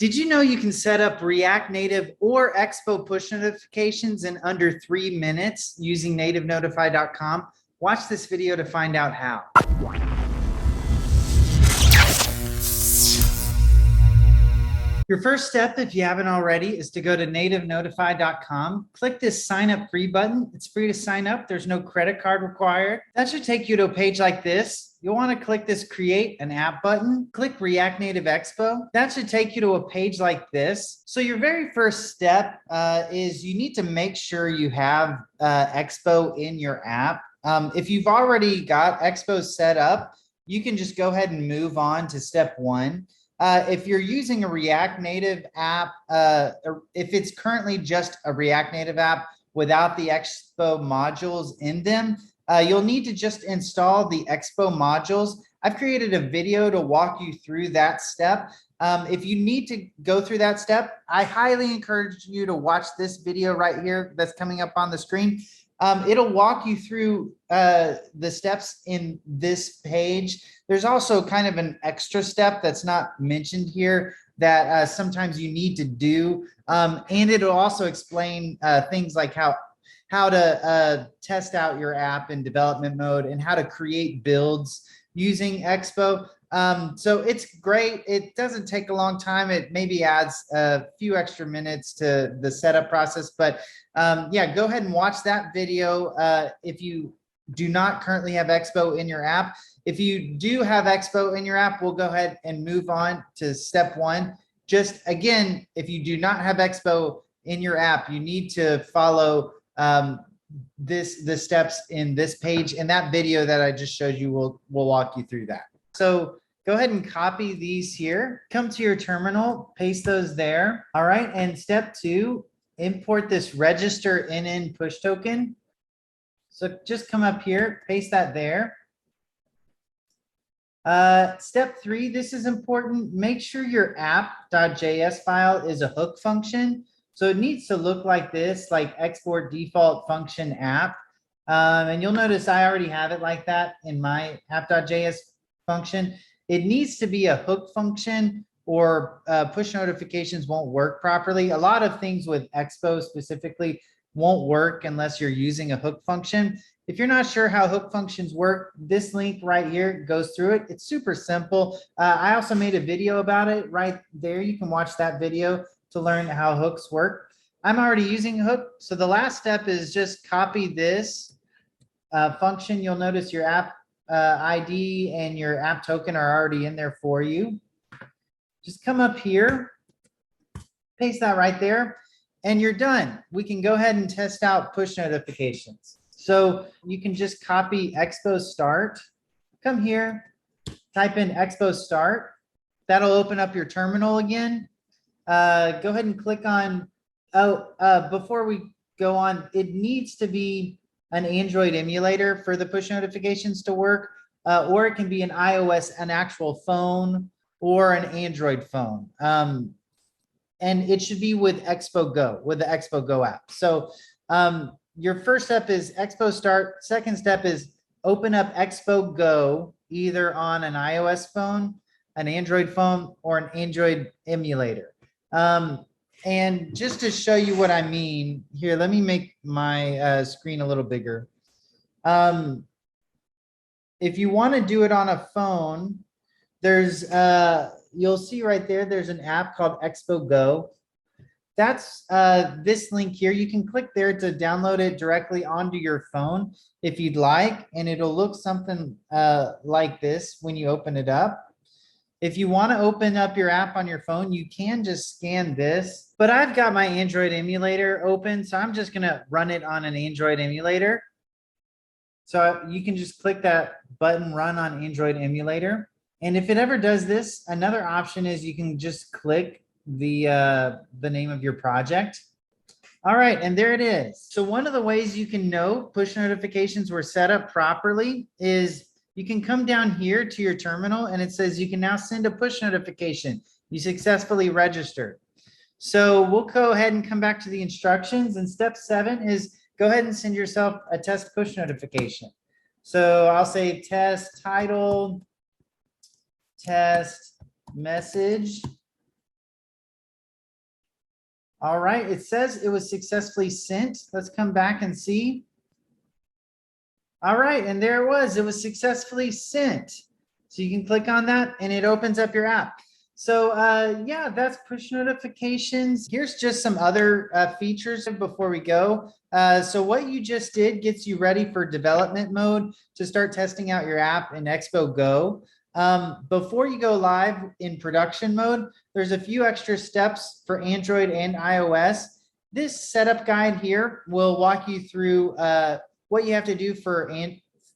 Did you know you can set up React Native or Expo push notifications in under 3 minutes using nativenotify.com? Watch this video to find out how. Your first step, if you haven't already, is to go to nativenotify.com. Click this sign up free button. It's free to sign up. There's no credit card required. That should take you to a page like this. You'll want to click this create an app button. Click React Native Expo. That should take you to a page like this. So your very first step is you need to make sure you have Expo in your app. If you've already got Expo set up, you can just go ahead and move on to step one. If you're using a React Native app, if it's currently just a React Native app without the Expo modules in them, you'll need to just install the Expo modules. I've created a video to walk you through that step. If you need to go through that step, I highly encourage you to watch this video right here that's coming up on the screen. It'll walk you through the steps in this page. There's also kind of an extra step that's not mentioned here that sometimes you need to do. And it'll also explain things like how to test out your app in development mode and how to create builds using Expo. So it's great. It doesn't take a long time. It maybe adds a few extra minutes to the setup process, but yeah, go ahead and watch that video if you do not currently have Expo in your app. If you do have Expo in your app, we'll go ahead and move on to step one. Just again, if you do not have Expo in your app, you need to follow the steps in this page, and that video that I just showed you will walk you through that. So go ahead and copy these here, come to your terminal, paste those there. All right, and step two, import this register NN push token. So just come up here, paste that there. Step three, this is important. Make sure your app.js file is a hook function. So it needs to look like this, like export default function app. And you'll notice I already have it like that in my app.js function. It needs to be a hook function or push notifications won't work properly. A lot of things with Expo specifically won't work unless you're using a hook function. If you're not sure how hook functions work, this link right here goes through it. It's super simple. I also made a video about it right there. You can watch that video to learn how hooks work. I'm already using a hook. So the last step is just copy this function. You'll notice your app ID and your app token are already in there for you. Just come up here, paste that right there, and you're done. We can go ahead and test out push notifications. So you can just copy Expo start, come here, type in Expo start. That'll open up your terminal again. Go ahead and click on, before we go on, it needs to be an Android emulator for the push notifications to work, or it can be an iOS, an actual phone, or an Android phone. And it should be with Expo Go, with the Expo Go app. So your first step is Expo start. Second step is open up Expo Go, either on an iOS phone, an Android phone, or an Android emulator. And just to show you what I mean, here, let me make my screen a little bigger. If you want to do it on a phone, there's, you'll see right there, there's an app called Expo Go. That's this link here. You can click there to download it directly onto your phone if you'd like, and it'll look something like this when you open it up. If you want to open up your app on your phone, you can just scan this, but I've got my Android emulator open, so I'm just going to run it on an Android emulator. So you can just click that button, run on Android emulator. And if it ever does this, another option is you can just click the name of your project. All right, and there it is. So one of the ways you can know push notifications were set up properly is you can come down here to your terminal and it says you can now send a push notification. You successfully registered. So we'll go ahead and come back to the instructions. And step 7 is go ahead and send yourself a test push notification. So I'll say test title, test message, All right, it says it was successfully sent. Let's come back and see. All right, and there it was. It was successfully sent. So you can click on that and it opens up your app. So yeah, that's push notifications. Here's just some other features before we go. So what you just did gets you ready for development mode to start testing out your app in Expo Go. Before you go live in production mode, there's a few extra steps for Android and iOS. This setup guide here will walk you through what you have to do for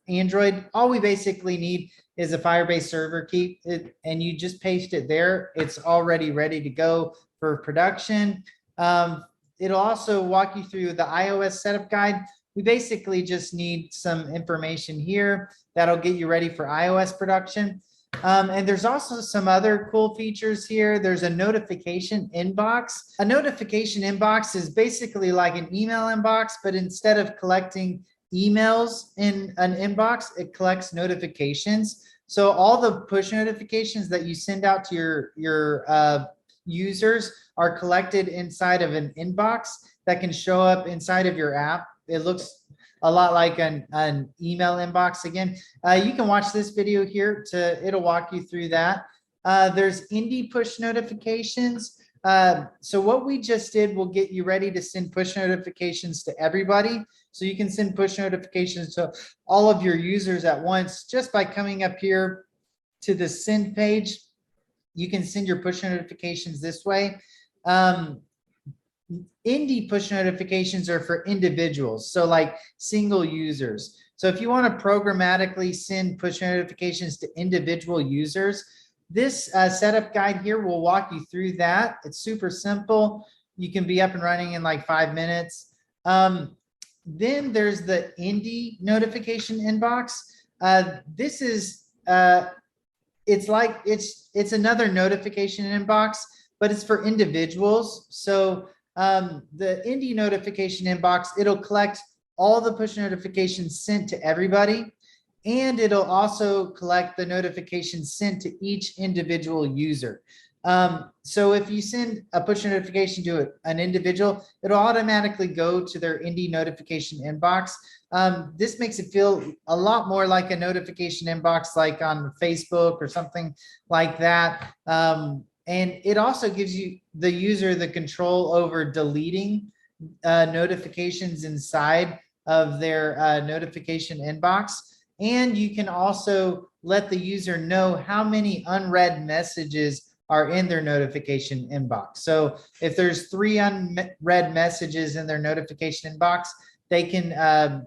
Android. All we basically need is a Firebase server key, and you just paste it there. It's already ready to go for production. It'll also walk you through the iOS setup guide. We basically just need some information here that'll get you ready for iOS production. And there's also some other cool features here. There's a notification inbox. A notification inbox is basically like an email inbox, but instead of collecting emails in an inbox, it collects notifications. So all the push notifications that you send out to your users are collected inside of an inbox that can show up inside of your app. It looks a lot like an email inbox again. You can watch this video here it'll walk you through that. There's indie push notifications. So what we just did will get you ready to send push notifications to everybody. So you can send push notifications to all of your users at once just by coming up here to the send page. You can send your push notifications this way. Indie push notifications are for individuals, so like single users. So if you want to programmatically send push notifications to individual users, this setup guide here will walk you through that. It's super simple. You can be up and running in like 5 minutes. Then there's the indie notification inbox. This is it's another notification inbox, but it's for individuals. So the indie notification inbox, it'll collect all the push notifications sent to everybody, and it'll also collect the notifications sent to each individual user. So if you send a push notification to an individual, it'll automatically go to their indie notification inbox. This makes it feel a lot more like a notification inbox, like on Facebook or something like that. And it also gives you the user the control over deleting notifications inside of their notification inbox. And you can also let the user know how many unread messages are in their notification inbox. So if there's 3 unread messages in their notification inbox, they can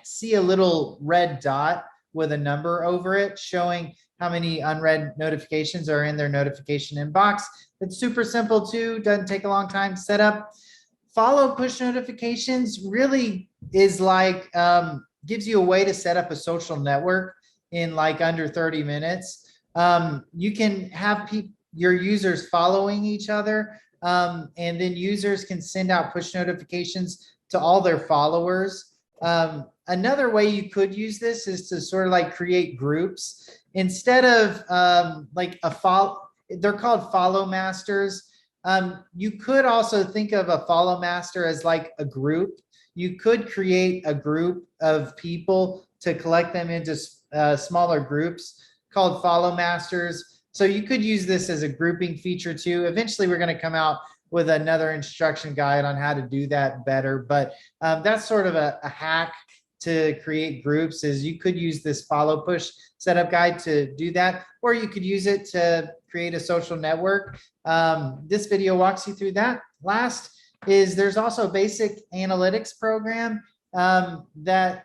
see a little red dot with a number over it showing how many unread notifications are in their notification inbox. It's super simple too, doesn't take a long time to set up. Follow push notifications really is like, gives you a way to set up a social network in like under 30 minutes. You can have your users following each other, and then users can send out push notifications to all their followers. Another way you could use this is to sort of like create groups instead of like they're called follow masters. You could also think of a follow master as like a group. You could create a group of people to collect them into smaller groups called follow masters. So you could use this as a grouping feature too. Eventually we're going to come out with another instruction guide on how to do that better. But that's sort of a hack to create groups, is you could use this follow push setup guide to do that, or you could use it to create a social network. This video walks you through that. Last is there's also a basic analytics program that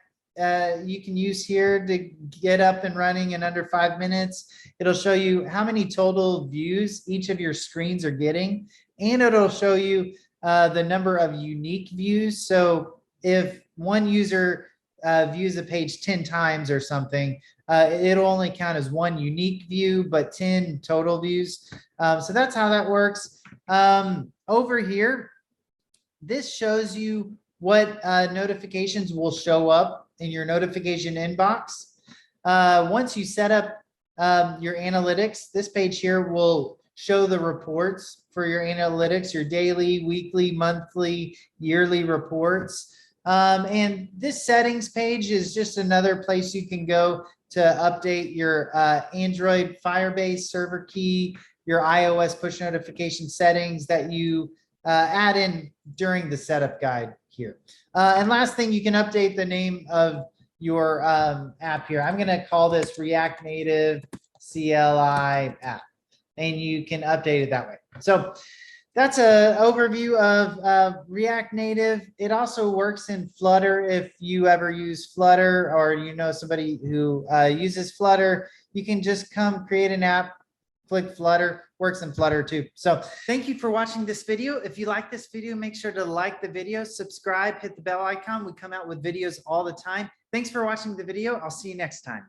you can use here to get up and running in under 5 minutes. It'll show you how many total views each of your screens are getting, and it'll show you the number of unique views. So if one user views a page 10 times or something, it'll only count as 1 unique view, but 10 total views. So that's how that works. Over here, this shows you what notifications will show up in your notification inbox. Once you set up your analytics, this page here will show the reports for your analytics, your daily, weekly, monthly, yearly reports. And this settings page is just another place you can go to update your Android Firebase server key, your iOS push notification settings that you add in during the setup guide here. And last thing, you can update the name of your app here. I'm going to call this React Native CLI app, and you can update it that way. So that's an overview of React Native. It also works in Flutter. If you ever use Flutter, or you know somebody who uses Flutter, you can just come create an app, click Flutter, works in Flutter too. So thank you for watching this video. If you like this video, make sure to like the video, subscribe, hit the bell icon. We come out with videos all the time. Thanks for watching the video. I'll see you next time.